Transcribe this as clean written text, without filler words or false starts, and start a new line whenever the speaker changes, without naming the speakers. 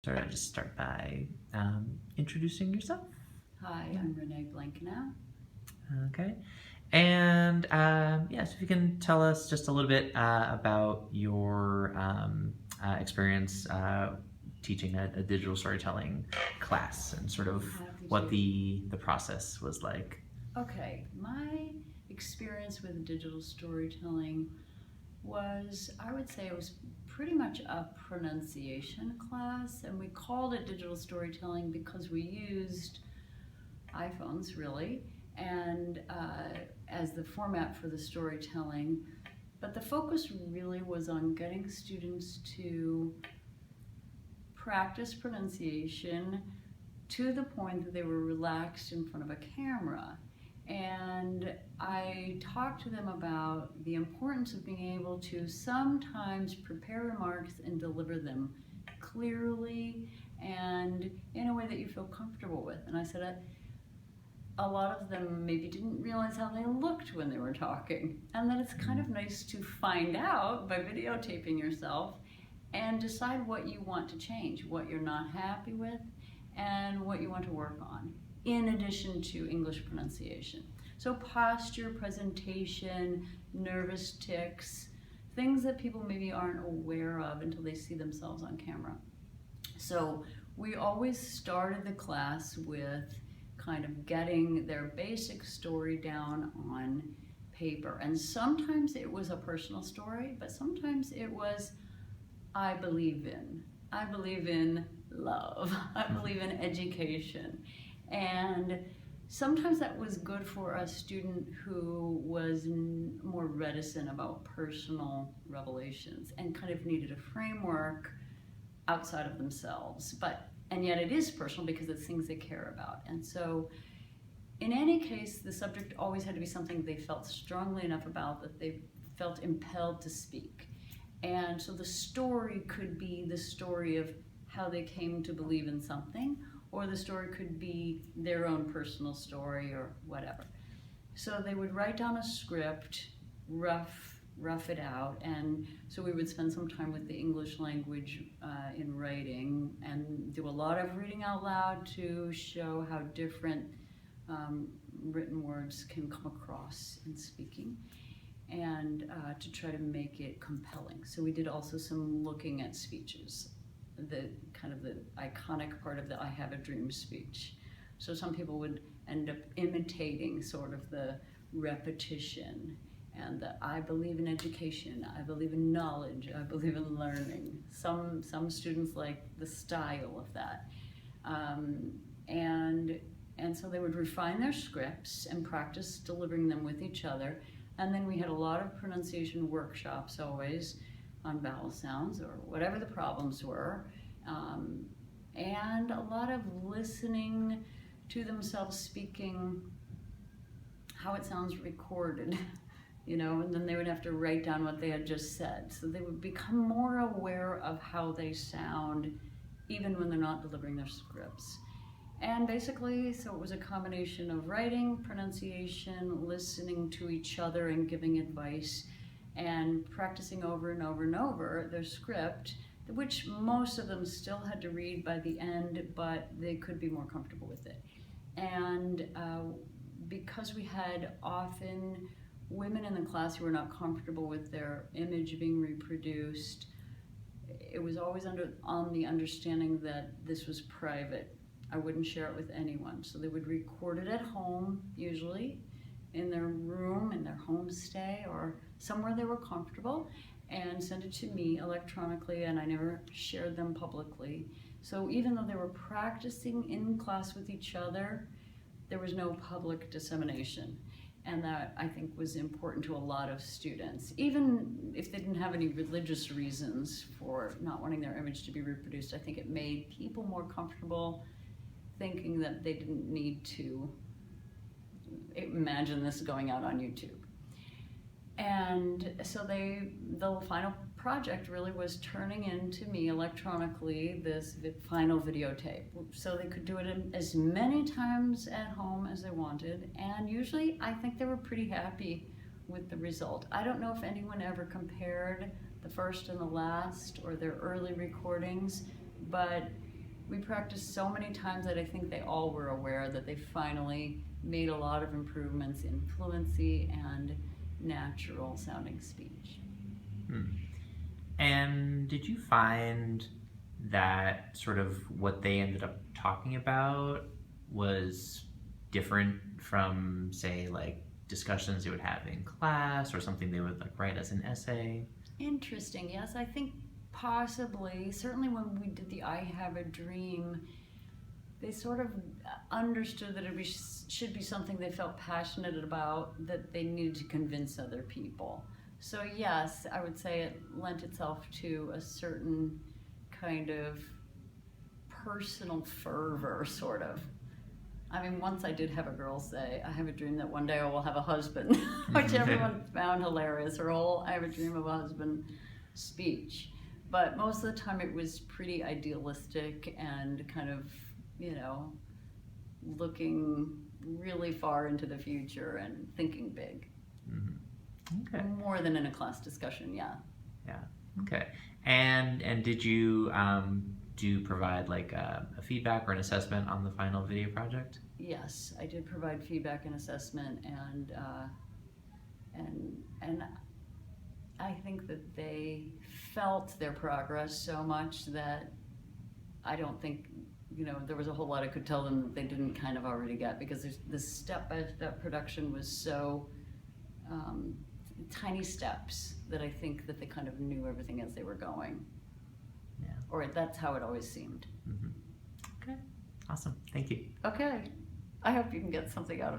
Just start by introducing yourself.
Hi, I'm Renee Blankenau.
Okay. And yes, if you can tell us just a little bit about your experience teaching a digital storytelling class and sort of what the process was like.
Okay, my experience with digital storytelling was, I would say it was pretty much a pronunciation class, and we called it digital storytelling because we used iPhones really and as the format for the storytelling, but the focus really was on getting students to practice pronunciation to the point that they were relaxed in front of a camera. And I talked to them about the importance of being able to sometimes prepare remarks and deliver them clearly and in a way that you feel comfortable with. And I said, a lot of them maybe didn't realize how they looked when they were talking, and that it's kind of nice to find out by videotaping yourself and decide what you want to change, what you're not happy with, and what you want to work on, in addition to English pronunciation. So posture, presentation, nervous tics, things that people maybe aren't aware of until they see themselves on camera. So we always started the class with kind of getting their basic story down on paper. And sometimes it was a personal story, but sometimes it was, I believe in love, I believe in education. And sometimes that was good for a student who was more reticent about personal revelations and kind of needed a framework outside of themselves. And yet it is personal because it's things they care about. And so in any case, the subject always had to be something they felt strongly enough about that they felt impelled to speak. And so the story could be the story of how they came to believe in something, or the story could be their own personal story or whatever. So they would write down a script, rough it out, and so we would spend some time with the English language in writing and do a lot of reading out loud to show how different written words can come across in speaking, and to try to make it compelling. So we did also some looking at speeches, the kind of the iconic part of the I have a dream speech. So some people would end up imitating sort of the repetition and the I believe in education, I believe in knowledge, I believe in learning. Some students like the style of that. And so they would refine their scripts and practice delivering them with each other. And then we had a lot of pronunciation workshops always on vowel sounds or whatever the problems were. And a lot of listening to themselves speaking, how it sounds recorded, and then they would have to write down what they had just said. So they would become more aware of how they sound even when they're not delivering their scripts. And basically, so it was a combination of writing, pronunciation, listening to each other and giving advice, and practicing over and over and over their script, which most of them still had to read by the end, but they could be more comfortable with it. And because we had often women in the class who were not comfortable with their image being reproduced, it was always on the understanding that this was private. I wouldn't share it with anyone. So they would record it at home, usually, in their room, in their homestay, or somewhere they were comfortable, and send it to me electronically, and I never shared them publicly. So even though they were practicing in class with each other, there was no public dissemination. And that, I think, was important to a lot of students. Even if they didn't have any religious reasons for not wanting their image to be reproduced, I think it made people more comfortable thinking that they didn't need to imagine this going out on YouTube. And so the final project really was turning into me electronically this final videotape. So they could do it as many times at home as they wanted, and usually I think they were pretty happy with the result. I don't know if anyone ever compared the first and the last or their early recordings, but we practiced so many times that I think they all were aware that they finally made a lot of improvements in fluency and natural sounding speech.
Hmm. And did you find that sort of what they ended up talking about was different from, say, like discussions they would have in class or something they would like write as an essay?
Interesting. Yes, I think possibly. Certainly when we did the I Have a Dream, they sort of understood that it should be something they felt passionate about, that they needed to convince other people. So yes, I would say it lent itself to a certain kind of personal fervor, sort of. I mean, once I did have a girl say, I have a dream that one day I will have a husband, which everyone found hilarious, her whole I have a dream of a husband speech. But most of the time it was pretty idealistic and kind of, you know, looking really far into the future and thinking big.
Mm-hmm. Okay.
More than in a class discussion, yeah.
Yeah. Okay. And did you do provide like a feedback or an assessment on the final video project?
Yes, I did provide feedback and assessment, and I think that they felt their progress so much that I don't think, you know, there was a whole lot I could tell them that they didn't kind of already get, because there's this step-by-step production was so tiny steps that I think that they kind of knew everything as they were going.
Yeah.
Or that's how it always seemed.
Mm-hmm. Okay. Awesome. Thank you.
Okay. I hope you can get something out of